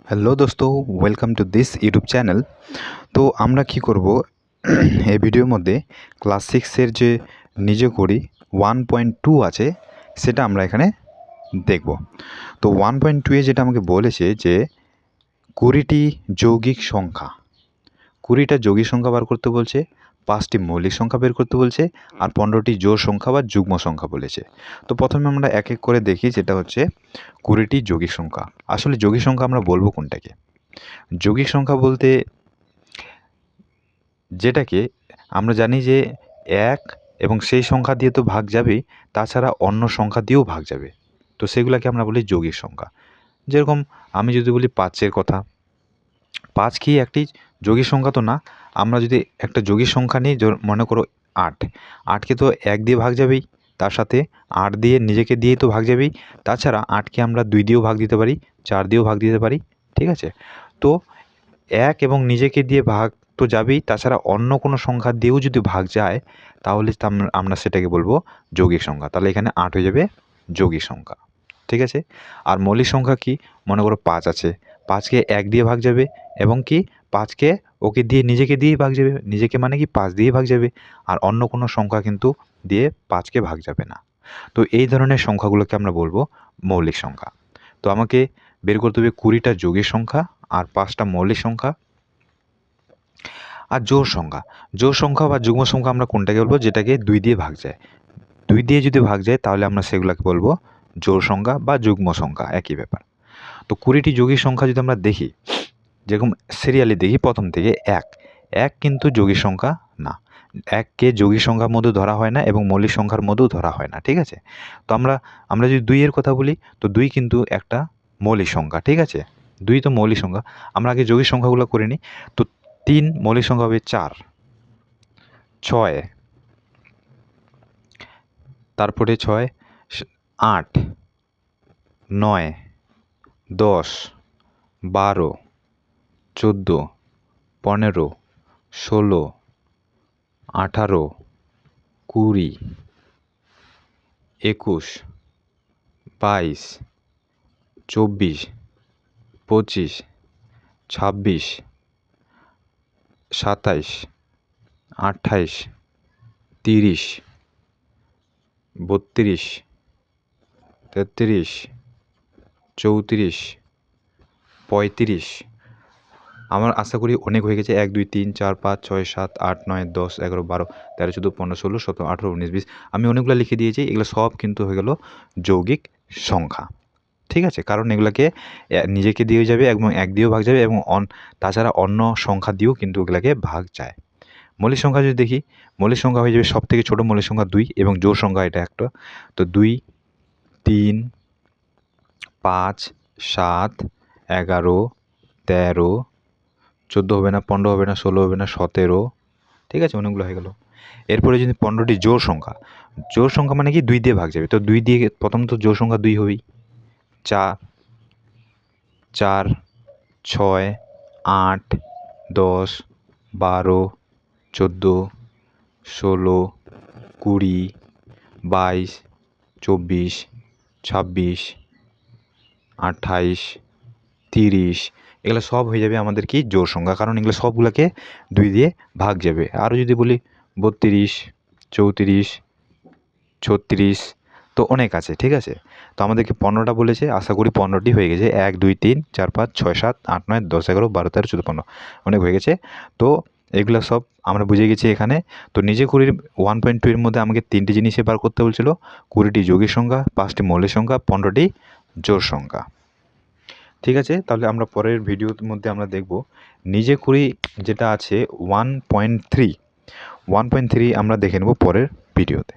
Hello দোস্ত, welcome to this YouTube channel. তো আমরা কি করব এই ভিডিওর মধ্যে ক্লাস সিক্সের যে নিজে করি 1.2 আছে সেটা আমরা এখানে দেখব। তো 1.2 যেটা আমাকে বলেছে যে 20টি যৌগিক সংখ্যা, 20টা যৌগিক সংখ্যা বার করতে বলছে, 5টি মৌলিক সংখ্যা বের করতে বলছে, আর 15টি জোড় সংখ্যা বা যুগ্ম সংখ্যা বলেছে। তো প্রথমে আমরা এক এক করে দেখি, যেটা হচ্ছে 20টি যৌগিক সংখ্যা। আসলে যৌগিক সংখ্যা আমরা বলবো কোনটাকে? যৌগিক সংখ্যা বলতে যেটাকে আমরা জানি যে এক এবং সেই সংখ্যা দিয়ে তো ভাগ যাবেই, তাছাড়া অন্য সংখ্যা দিয়েও ভাগ যাবে, তো সেগুলোকে আমরা বলি যৌগিক সংখ্যা। যেরকম আমি যদি বলি 5-এর কথা, 5 কি একটি যৌগিক সংখ্যা তো না। আমরা যদি একটা যৌগিক সংখ্যা নিই, মনে করো 8, 8কে তো 1 দিয়ে ভাগ যাবেই, তার সাথে 8 দিয়ে নিজেকে দিয়েই তো ভাগ যাবেই, তাছাড়া 8কে আমরা 2 দিয়েও ভাগ দিতে পারি, 4 দিয়েও ভাগ দিতে পারি, ঠিক আছে? তো 1 এবং নিজেকে দিয়ে ভাগ তো যাবেই, তাছাড়া অন্য কোনো সংখ্যা দিয়েও যদি ভাগ যায় তাহলে আমরা সেটাকে বলবো যৌগিক সংখ্যা। তাহলে এখানে 8 হয়ে যাবে যৌগিক সংখ্যা, ঠিক আছে? আর মৌলিক সংখ্যা কি? মনে করো 5 আছে, 5কে 1 দিয়ে ভাগ যাবে, এবং কি 5কে ওকে দিয়ে নিজেকে দিয়েই ভাগ যাবে, নিজেকে মানে কি 5 দিয়েই ভাগ যাবে, আর অন্য কোনো সংখ্যা কিন্তু দিয়ে 5কে ভাগ যাবে না। তো এই ধরনের সংখ্যাগুলোকে আমরা বলবো মৌলিক সংখ্যা। তো আমাকে বের করতে হবে 20টা যৌগিক সংখ্যা আর 5টা মৌলিক সংখ্যা। আর জোড় সংখ্যা, জোড় সংখ্যা বা যুগ্ম সংখ্যা আমরা কোনটাকে বলবো? যেটাকে 2 দিয়ে ভাগ যায়। 2 দিয়ে যদি ভাগ যায় তাহলে আমরা সেগুলোকে বলবো জোড় সংখ্যা বা যুগ্ম সংখ্যা, একই ব্যাপার। তো 20টি যৌগিক সংখ্যা যদি আমরা দেখি, যেরকম সিরিয়ালি দেখি প্রথম থেকে, 1 কিন্তু যৌগিক সংখ্যা না। 1কে যৌগিক সংখ্যার মধ্যে ধরা হয় না এবং মৌলিক সংখ্যার মধ্যেও ধরা হয় না, ঠিক আছে? তো আমরা যদি 2-এর কথা বলি, তো 2 কিন্তু একটা মৌলিক সংখ্যা, ঠিক আছে? 2 তো মৌলিক সংখ্যা। আমরা আগে যৌগিক সংখ্যাগুলো করে নিই। তো 3 মৌলিক সংখ্যা হবে 4, 6, তারপরে 6, 8, 9, 10, 12, 14, 15, 16, 18, 20, 21, 22, 24, 25, 26, 27, 28, 30, 32, 33, 34, 35। আমার আশা করি অনেক হয়ে গেছে। 1, 2, 3, 4, 5, 6, 7, 8, 9, 10, 11, 12, 13, 14, 15, 16, 17, 18, 19, 20। আমি অনেকগুলো লিখে দিয়েছি। এগুলো সব কিন্তু হয়ে গেল যৌগিক সংখ্যা, ঠিক আছে? কারণ এগুলোকে নিজেকে দিয়েও যাবে এবং 1 দিয়েও ভাগ যাবে, এবং তাছাড়া অন্য সংখ্যা দিয়েও কিন্তু এগুলোকে ভাগ যায়। মৌলিক সংখ্যা যদি দেখি, মৌলিক সংখ্যা হয়ে যাবে সবথেকে ছোটো মৌলিক সংখ্যা 2, এবং জোড় সংখ্যা এটা একটা। তো 2, 3, 5, 7, 11, 13, 14 হবে না, 15 হবে না, 16 হবে না, 17, ঠিক আছে? অনেকগুলো হয়ে গেল। এরপরে যদি 15টি জোড় সংখ্যা, জোড় সংখ্যা মানে কি 2 দিয়ে ভাগ যাবে। তো 2 দিয়ে প্রথম তো জোড় সংখ্যা 2 হবেই। 4, 4, 6, 8, 10, 12, 14, 16, 20, 22, 24, 26, 28, 30। এগুলো সব হয়ে যাবে আমাদের কি জোড় সংখ্যা, কারণ এগুলো সবগুলোকে 2 দিয়ে ভাগ যাবে। আরও যদি বলি 32, 34, 36, তো অনেক আছে, ঠিক আছে? তো আমাদেরকে 15টা বলেছে, আশা করি 15টি হয়ে গেছে। 1, 2, 3, 4, 5, 6, 7, 8, 9, 10, 11, 12, 13, 14, 15, অনেক হয়ে গেছে। তো এগুলো সব আমরা বুঝে গেছি এখানে। তো নিজে কুড়ির 1.2 এর মধ্যে আমাকে 3টি জিনিসে বার করতে বলছিল: 20টি যৌগিক সংখ্যা, 5টি মৌলিক সংখ্যা, 15টি জোড় সংখ্যা, ঠিক আছে? তাহলে আমরা পরের ভিডিওর মধ্যে আমরা দেখব নিজে কুড়ি যেটা আছে 1.3 আমরা দেখে নেব পরের ভিডিওতে।